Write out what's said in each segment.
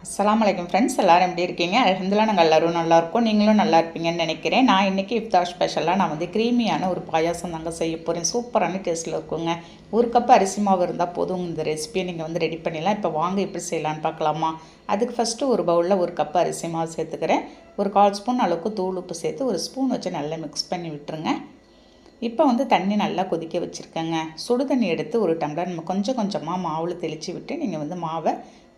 அஸ்ஸலாமு அலைக்கும் ஃப்ரெண்ட்ஸ், எல்லோரும் எப்படி இருக்கீங்க? அல்ஹம்துலில்லாஹ் நாங்கள் எல்லோரும் நல்லாயிருக்கோம். நீங்களும் நல்லா இருப்பீங்கன்னு நினைக்கிறேன். நான் இன்றைக்கி இஃப்தார் ஸ்பெஷலாக நான் வந்து க்ரீமியான ஒரு பாயாசம் தாங்க செய்ய போகிறேன். சூப்பரான டேஸ்ட்டில் இருக்குங்க. ஒரு கப் அரிசி மாவு இருந்தால் போதும், இந்த ரெசிபியை நீங்கள் வந்து ரெடி பண்ணிடலாம். இப்போ வாங்க எப்படி செய்யலான்னு பார்க்கலாமா? அதுக்கு ஃபஸ்ட்டு ஒரு பவுலில் ஒரு கப் அரிசி மாவு சேர்த்துக்கிறேன். ஒரு 1/4 ஸ்பூன் அளவுக்கு தூள் உப்பு சேர்த்து ஒரு ஸ்பூன் வச்சு நல்லா மிக்ஸ் பண்ணி விட்டுருங்க. இப்போ வந்து தண்ணி நல்லா கொதிக்க வச்சுருக்கேங்க. சுடு தண்ணி எடுத்து ஒரு டம்ளர் நம்ம கொஞ்சம் கொஞ்சமாக மாவில் தெளித்து விட்டு நீங்கள் வந்து மாவை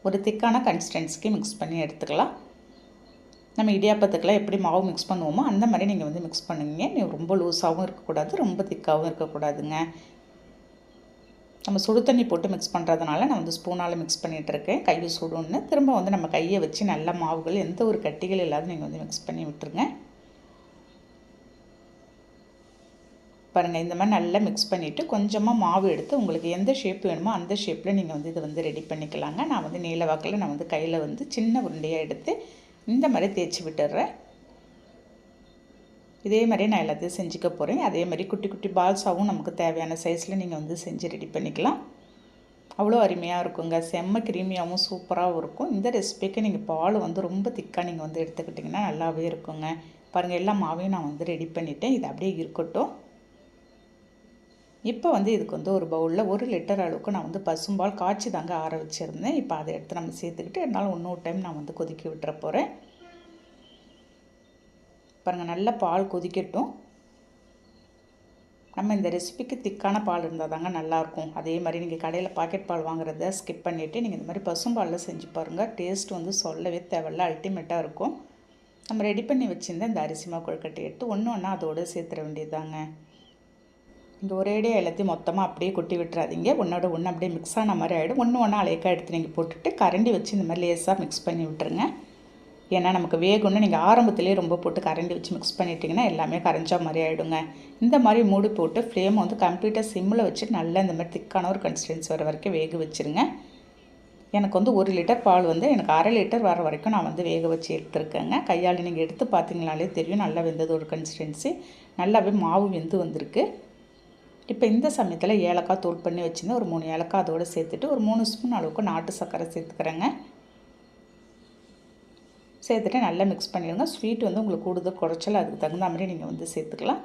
ஒரு திக்கான கன்சிஸ்டன்சிக்கு மிக்ஸ் பண்ணி எடுத்துக்கலாம். நம்ம இடியாப்பத்துக்கெல்லாம் எப்படி மாவு மிக்ஸ் பண்ணுவோமோ அந்த மாதிரி நீங்கள் வந்து மிக்ஸ் பண்ணுவீங்க. ரொம்ப லூஸாகவும் இருக்கக்கூடாது, ரொம்ப திக்காகவும் இருக்கக்கூடாதுங்க. நம்ம சுடு தண்ணி போட்டு மிக்ஸ் பண்ணுறதுனால நான் வந்து ஸ்பூனால் மிக்ஸ் பண்ணிகிட்ருக்கேன். கையை சுடுன்னு திரும்ப வந்து நம்ம கையை வச்சு நல்லா மாவுகள் எந்த ஒரு கட்டிகள் இல்லாத நீங்கள் வந்து மிக்ஸ் பண்ணி விட்டுருங்க. பாருங்கள், இந்த மாதிரி நல்லா மிக்ஸ் பண்ணிவிட்டு கொஞ்சமாக மாவு எடுத்து உங்களுக்கு எந்த ஷேப் வேணுமோ அந்த ஷேப்பில் நீங்கள் வந்து இதை வந்து ரெடி பண்ணிக்கலாங்க. நான் வந்து நீல வாக்கில் நான் வந்து கையில் வந்து சின்ன உருண்டையாக எடுத்து இந்த மாதிரி தேய்ச்சி விட்டுடுறேன். இதே மாதிரி நான் எல்லாத்தையும் செஞ்சுக்க போகிறேன். அதே மாதிரி குட்டி குட்டி பால்ஸாகவும் நமக்கு தேவையான சைஸில் நீங்கள் வந்து செஞ்சு ரெடி பண்ணிக்கலாம். அவ்வளோ அருமையாக இருக்குங்க. செம்ம கிரீமியாகவும் சூப்பராகவும் இருக்கும். இந்த ரெசிபிக்கு நீங்கள் பால் வந்து ரொம்ப திக்காக நீங்கள் வந்து எடுத்துக்கிட்டிங்கன்னா நல்லாவே இருக்குங்க. பாருங்கள், எல்லா மாவையும் நான் வந்து ரெடி பண்ணிவிட்டேன். இது அப்படியே இருக்கட்டும். இப்போ வந்து இதுக்கு வந்து ஒரு பவுலில் 1 லிட்டர் அளவுக்கு நான் வந்து பசும்பால் காய்ச்சி தாங்க ஆற வச்சுருந்தேன். இப்போ அதை எடுத்து நம்ம சேர்த்துக்கிட்டு என்னால் இன்னொரு டைம் நான் வந்து கொதிக்க விட்டுற போகிறேன். பாருங்கள், நல்லா பால் கொதிக்கட்டும். நம்ம இந்த ரெசிபிக்கு திக்கான பால் இருந்தால் தாங்க நல்லாயிருக்கும். அதே மாதிரி நீங்கள் கடையில் பாக்கெட் பால் வாங்குறத ஸ்கிப் பண்ணிவிட்டு நீங்கள் இந்த மாதிரி பசும்பாலில் செஞ்சு பாருங்கள். டேஸ்ட் வந்து சொல்லவே தேவையில்ல, அல்டிமேட்டாக இருக்கும். நம்ம ரெடி பண்ணி வச்சுருந்த இந்த அரிசி மாவு கொழுக்கட்டை எடுத்து ஒன்றா அதோடு சேர்த்துட வேண்டியதுதாங்க. இங்கே ஒரேடியாக எல்லாத்தையும் மொத்தமாக அப்படியே கொட்டி விட்டுறாதீங்க. ஒன்றோட ஒன்று அப்படியே மிக்ஸ் ஆன மாதிரி ஆகிடும். ஒன்று அலைக்காக எடுத்து நீங்கள் போட்டுட்டு கரண்டி வச்சு இந்த மாதிரி லேஸாக மிக்ஸ் பண்ணி விட்டுருங்க. ஏன்னா நமக்கு வேகம்னு நீங்கள் ஆரம்பத்துலேயே ரொம்ப போட்டு கரண்டி வச்சு மிக்ஸ் பண்ணிட்டிங்கன்னா எல்லாமே கரைஞ்சா மாதிரி ஆகிடுங்க. இந்த மாதிரி மூடி போட்டு ஃப்ளேமை வந்து கம்ப்ளீட்டாக சிம்மில் வச்சு நல்லா இந்த மாதிரி திக்கான ஒரு கன்சிஸ்டன்சி வர வரைக்கும் வேக வச்சுருங்க. எனக்கு வந்து 1 லிட்டர் பால் வந்து எனக்கு 1/2 லிட்டர் வர வரைக்கும் நான் வந்து வேக வச்சு எடுத்துருக்கேங்க. கையால் நீங்கள் எடுத்து பார்த்தீங்கனாலே தெரியும் நல்லா வெந்தது ஒரு கன்சிஸ்டன்சி. நல்லாவே மாவு வெந்து வந்திருக்கு. இப்போ இந்த சமயத்தில் ஏலக்காய் தூள் பண்ணி வச்சுருந்தேன். ஒரு 3 ஏலக்காய் அதோடு சேர்த்துட்டு ஒரு 3 ஸ்பூன் அளவுக்கு நாட்டு சர்க்கரை சேர்த்துக்கிறேங்க. சேர்த்துட்டு நல்லா மிக்ஸ் பண்ணிடுங்க. ஸ்வீட் வந்து உங்களுக்கு கூடுதல் குறைச்சல் அதுக்கு தகுந்த மாதிரி நீங்கள் வந்து சேர்த்துக்கலாம்.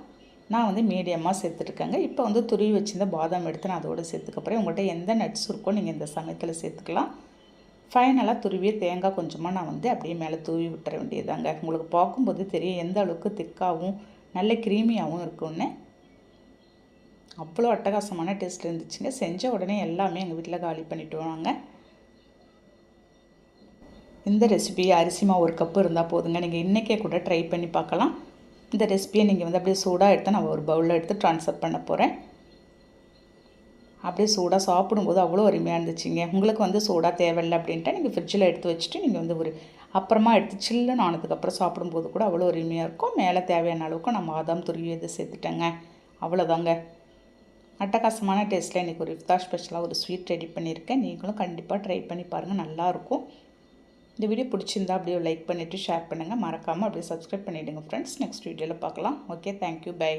நான் வந்து மீடியமாக சேர்த்துருக்கேங்க. இப்போ வந்து துருவி வச்சுருந்த பாதாம் எடுத்து நான் அதோடு சேர்த்துக்கப்புறம் உங்கள்கிட்ட எந்த நட்ஸ் இருக்கோ நீங்கள் இந்த சமயத்தில் சேர்த்துக்கலாம். ஃபைனலாக துருவிய தேங்காய் கொஞ்சமாக நான் வந்து அப்படியே மேலே தூவி விட்டுற வேண்டியதாங்க. உங்களுக்கு பார்க்கும்போது தெரியும் எந்த அளவுக்கு திக்காகவும் நல்ல க்ரீமியாகவும் இருக்குன்னு. அவ்வளோ அட்டகாசமான டேஸ்ட் இருந்துச்சுங்க. செஞ்ச உடனே எல்லாமே எங்கள் வீட்டில் காலி பண்ணிவிட்டு வாங்க. இந்த ரெசிபி அரிசி மாவு 1 கப்பு இருந்தால் போதுங்க. நீங்கள் இன்றைக்கே கூட ட்ரை பண்ணி பார்க்கலாம். இந்த ரெசிபியை நீங்கள் வந்து அப்படியே சூடாக எடுத்து நான் ஒரு பவுலில் எடுத்து ட்ரான்ஸ்ஃபர் பண்ண போகிறேன். அப்படியே சூடாக சாப்பிடும்போது அவ்வளோ அருமையாக இருந்துச்சுங்க. உங்களுக்கு வந்து சூடாக தேவையில்லை அப்படின்ட்டு நீங்கள் ஃப்ரிட்ஜில் எடுத்து வச்சுட்டு நீங்கள் வந்து ஒரு அப்புறமா எடுத்து சில்லுன்னு ஆனதுக்கப்புறம் சாப்பிடும்போது கூட அவ்வளோ அருமையாக இருக்கும். மேலே தேவையான அளவுக்கு நான் பாதாம் துருவி எது சேர்த்துட்டேங்க. அவ்வளோதாங்க. அட்டகாசமான டேஸ்ட்டில் இன்றைக்கி ஒரு இஃப்தார் ஸ்பெஷலாக ஒரு ஸ்வீட் ரெடி பண்ணியிருக்கேன். நீங்களும் கண்டிப்பாக ட்ரை பண்ணி பாருங்கள், நல்லாயிருக்கும். இந்த வீடியோ பிடிச்சிருந்தா அப்படியே லைக் பண்ணிவிட்டு ஷேர் பண்ணுங்கள். மறக்காமல் அப்படியே சப்ஸ்கிரைப் பண்ணிவிடுங்க ஃப்ரெண்ட்ஸ். நெக்ஸ்ட் வீடியோவில் பார்க்கலாம். Okay, thank you, by.